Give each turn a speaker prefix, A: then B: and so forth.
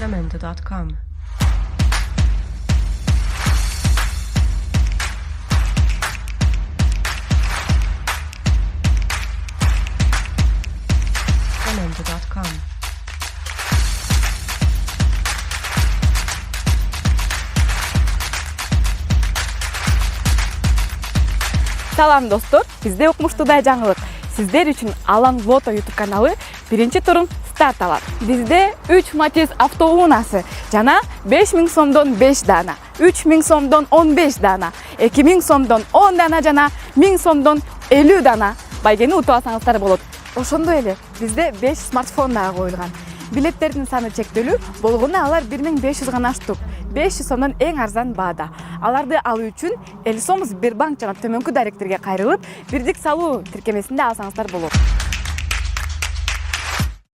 A: Jamendo.com. Jamendo.com.
B: Салам достор, бизде укмуштуудай жаңылык. Сиздер үчүн Алан Лото YouTube каналы биринчи турун старт алат. Бизде 3 Matiz автоунаасы жана 5000 сомдон 5 дана, 3000 сомдон 15 дана, 2000 сомдон 10 дана жана 1000 сомдон 50 дана байгени утуп алсаңыздар болот. Ошондой эле бизде 5 смартфон дагы коюлган. Билеттердин саны чектелүү болгону алар 1500 гана штук. 500 сомдон эң арзан баада. Аларды алуу үчүн Элсом Сбербанк жана төмөнкү даректерге кайрылып, бирдик салуу тиркемесинде алсаңыздар болот.